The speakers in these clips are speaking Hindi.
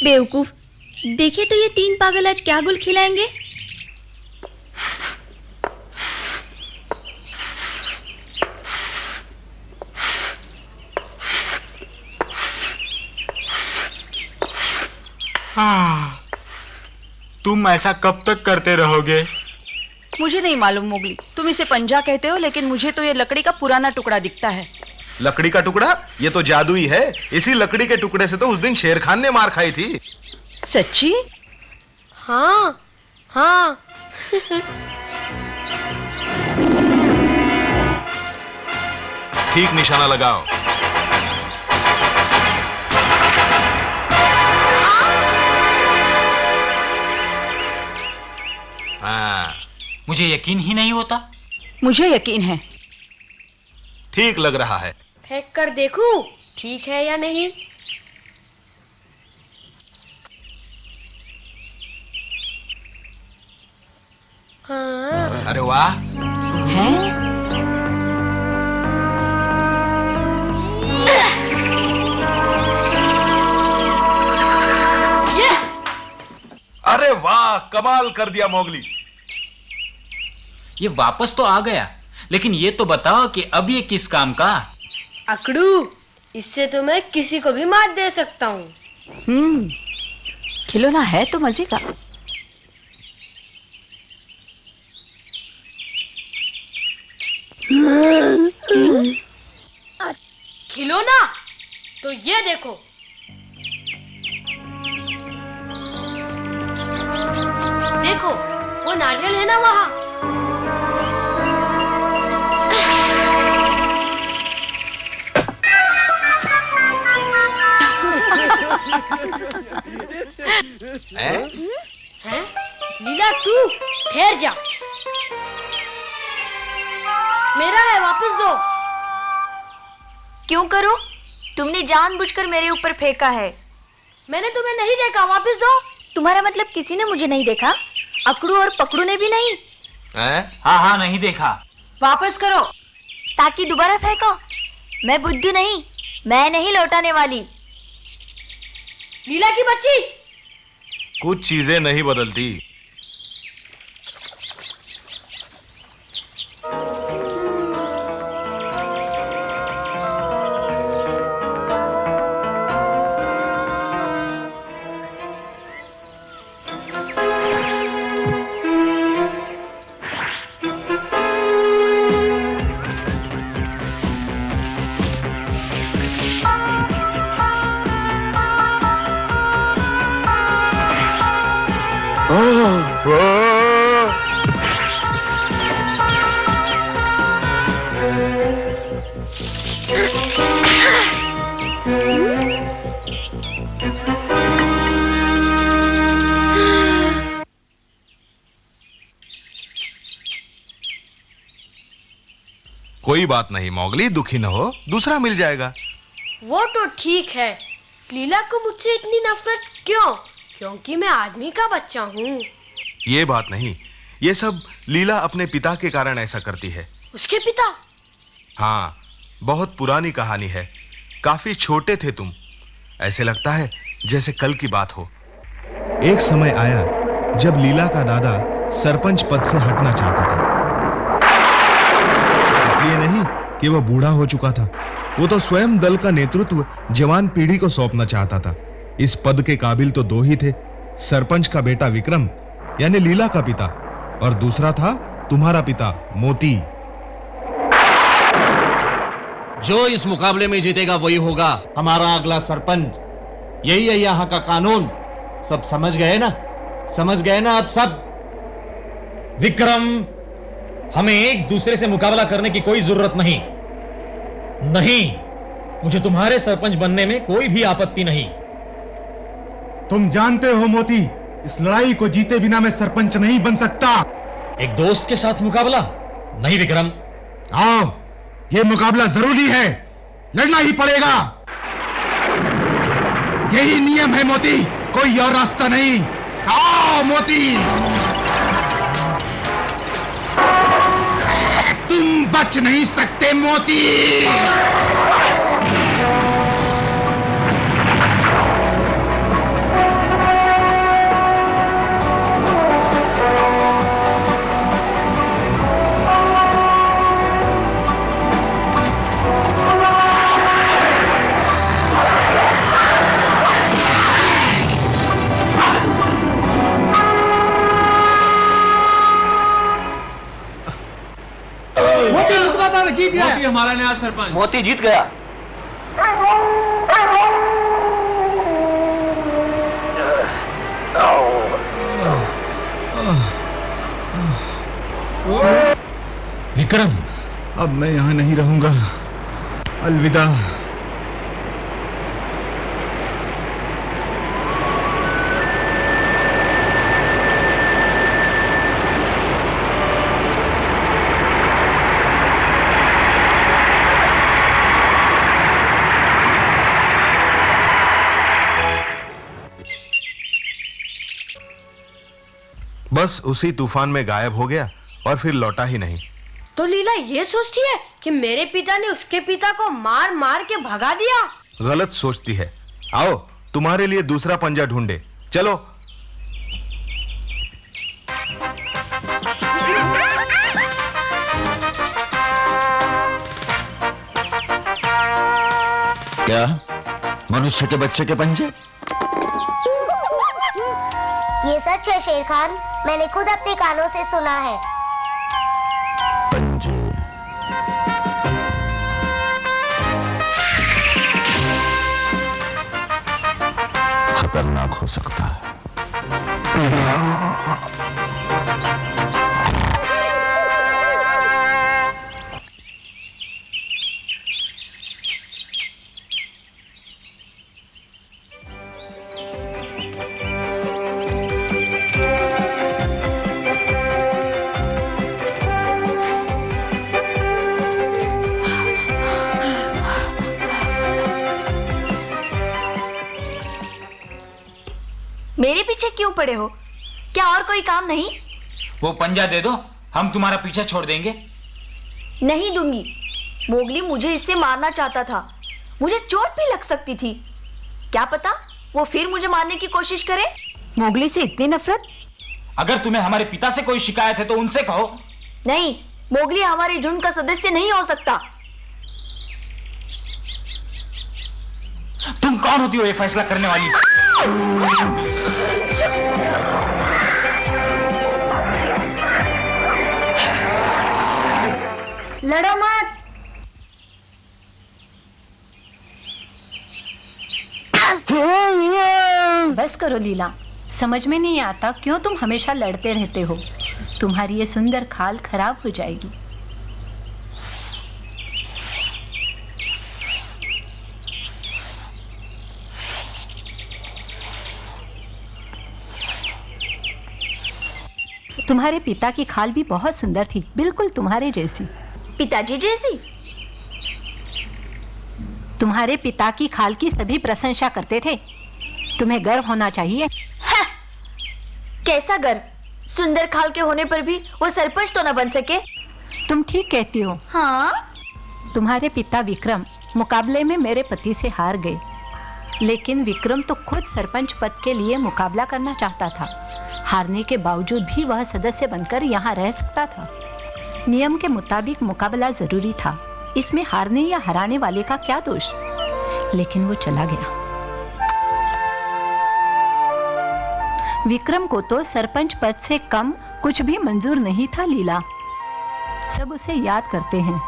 बेवकूफ, देखिए तो ये तीन पागल आज क्या गुल खिलाएंगे। तुम ऐसा कब तक करते रहोगे? मुझे नहीं मालूम मोगली, तुम इसे पंजा कहते हो, लेकिन मुझे तो ये लकड़ी का पुराना टुकड़ा दिखता है। लकड़ी का टुकड़ा? ये तो जादुई है। इसी लकड़ी के टुकड़े से तो उस दिन शेर खान ने मार खाई थी। सच्ची? हाँ हाँ। ठीक निशाना लगाओ। हाँ। मुझे यकीन ही नहीं होता। मुझे यकीन है। ठीक लग रहा है। फेंक कर देखूं ठीक है या नहीं। हाँ। अरे वाह। हैं? अरे वाह, कमाल कर दिया मोगली। ये वापस तो आ गया, लेकिन ये तो बताओ कि अब ये किस काम का? अकड़ू, इससे तो मैं किसी को भी मात दे सकता हूँ। खिलौना है तो मजे का। खिलौना? तो ये देखो। देखो, वो नारियल है ना वहाँ। हैं? लीला तू ठहर जा। मेरा है, वापस दो। क्यों करूं? तुमने जानबूझकर मेरे ऊपर फेंका है। मैंने तुम्हें नहीं देखा, वापस दो। तुम्हारा मतलब किसी ने मुझे नहीं देखा? अकड़ू और पकड़ू ने भी नहीं? हाँ हाँ, नहीं देखा। वापस करो। ताकि दोबारा फेंको। मैं बुद्धू नहीं, मैं नहीं लौटाने वाली। लीला की बच्ची। कुछ चीजें नहीं बदलती। कोई बात नहीं मोगली, दुखी न हो, दूसरा मिल जाएगा। वो तो ठीक है। लीला को मुझसे इतनी नफरत क्यों? क्योंकि मैं आदमी का बच्चा हूँ। ये बात नहीं, ये सब लीला अपने पिता के कारण ऐसा करती है। उसके पिता? हाँ, बहुत पुरानी कहानी है। काफी छोटे थे तुम। ऐसे लगता है जैसे कल की बात हो। एक समय आया जब लीला का दादा सरपंच पद से हटना चाहता था। इसलिए नहीं कि वह बूढ़ा हो चुका था, वो तो स्वयं दल का नेतृत्व जवान पीढ़ी को सौंपना चाहता था। इस पद के काबिल तो दो ही थे, सरपंच का बेटा विक्रम यानी लीला का पिता, और दूसरा था तुम्हारा पिता मोती। जो इस मुकाबले में जीतेगा वही होगा हमारा अगला सरपंच। यही है यहाँ का कानून। सब समझ गए ना? समझ गए ना अब सब? विक्रम, हमें एक दूसरे से मुकाबला करने की कोई जरूरत नहीं। नहीं, मुझे तुम्हारे सरपंच बनने में कोई भी आपत्ति नहीं। तुम जानते हो मोती, इस लड़ाई को जीते बिना मैं सरपंच नहीं बन सकता। एक दोस्त के साथ मुकाबला? नहीं विक्रम। आओ, यह मुकाबला जरूरी है, लड़ना ही पड़ेगा। यही नियम है मोती, कोई और रास्ता नहीं। आओ मोती, तुम बच नहीं सकते मोती। हमारा नया सरपंच। मोती जीत गया। विक्रम, अब मैं यहां नहीं रहूंगा। अलविदा। बस उसी तूफान में गायब हो गया और फिर लौटा ही नहीं। तो लीला ये सोचती है कि मेरे पिता ने उसके पिता को मार मार के भगा दिया। गलत सोचती है। आओ तुम्हारे लिए दूसरा पंजा ढूंढे, चलो। क्या मनुष्य के बच्चे के पंजे? ये सच है शेर खान, मैंने खुद अपने कानों से सुना है। पंजे खतरनाक हो सकता है। मेरे पीछे क्यों पड़े हो? क्या और कोई काम नहीं? वो पंजा दे दो, हम तुम्हारा पीछा छोड़ देंगे। नहीं दूंगी। मोगली मुझे इससे मारना चाहता था, मुझे चोट भी लग सकती थी। क्या पता वो फिर मुझे मारने की कोशिश करे। मोगली से इतनी नफरत? अगर तुम्हें हमारे पिता से कोई शिकायत है तो उनसे कहो। नहीं, मोगली हमारे झुंड का सदस्य नहीं हो सकता। तुम कौन होती हो ये फैसला करने वाली? लड़ो मत। बस करो लीला, समझ में नहीं आता क्यों तुम हमेशा लड़ते रहते हो। तुम्हारी ये सुंदर खाल खराब हो जाएगी। तुम्हारे पिता की खाल भी बहुत सुंदर थी, बिल्कुल तुम्हारे जैसी। पिताजी जैसी? तुम्हारे पिता की खाल की सभी प्रशंसा करते थे। तुम्हें गर्व होना चाहिए। कैसा गर्व? सुंदर खाल के होने पर भी वो सरपंच तो न बन सके। तुम ठीक कहती हो। हाँ? तुम्हारे पिता विक्रम मुकाबले में मेरे पति से हार गए, लेकिन विक्रम तो खुद सरपंच पद के लिए मुकाबला करना चाहता था। हारने के बावजूद भी वह सदस्य बनकर यहाँ रह सकता था। नियम के मुताबिक मुकाबला जरूरी था, इसमें हारने या हराने वाले का क्या दोष। लेकिन वो चला गया। विक्रम को तो सरपंच पद से कम कुछ भी मंजूर नहीं था लीला। सब उसे याद करते हैं।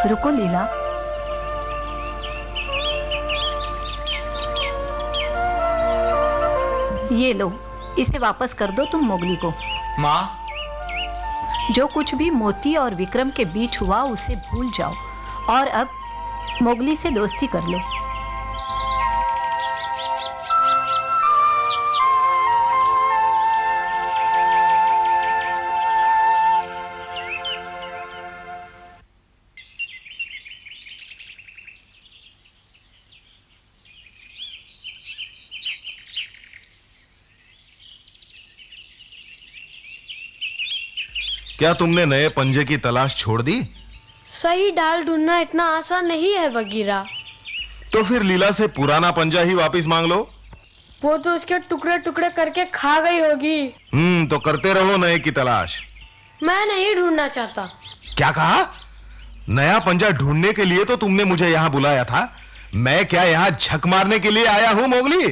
रुको लीला, ये लो, इसे वापस कर दो तुम मोगली को। माँ, जो कुछ भी मोती और विक्रम के बीच हुआ उसे भूल जाओ और अब मोगली से दोस्ती कर लो। क्या तुमने नए पंजे की तलाश छोड़ दी? सही डाल ढूंढना इतना आसान नहीं है बगीरा। तो फिर लीला से पुराना पंजा ही वापस मांग लो। वो तो उसके टुकड़े टुकड़े करके खा गई होगी। तो करते रहो नए की तलाश। मैं नहीं ढूंढना चाहता। क्या कहा? नया पंजा ढूंढने के लिए तो तुमने मुझे यहाँ बुलाया था। मैं क्या यहाँ झक मारने के लिए आया हूँ मोगली?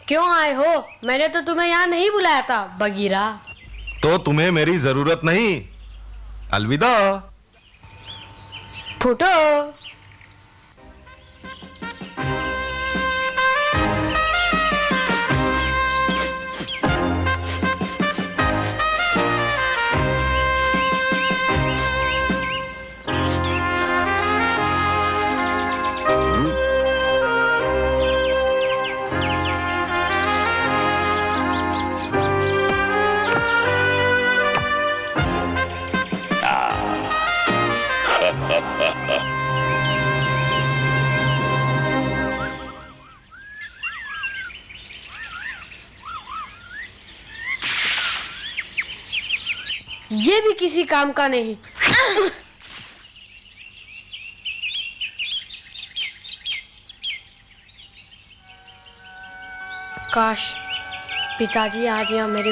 क्यों आए हो? मैंने तो तुम्हें यहाँ नहीं बुलाया था, बगीरा। तो तुम्हें मेरी जरूरत नहीं। अलविदा। फूटो। ये भी किसी काम का नहीं। काश पिताजी आज यहाँ मेरी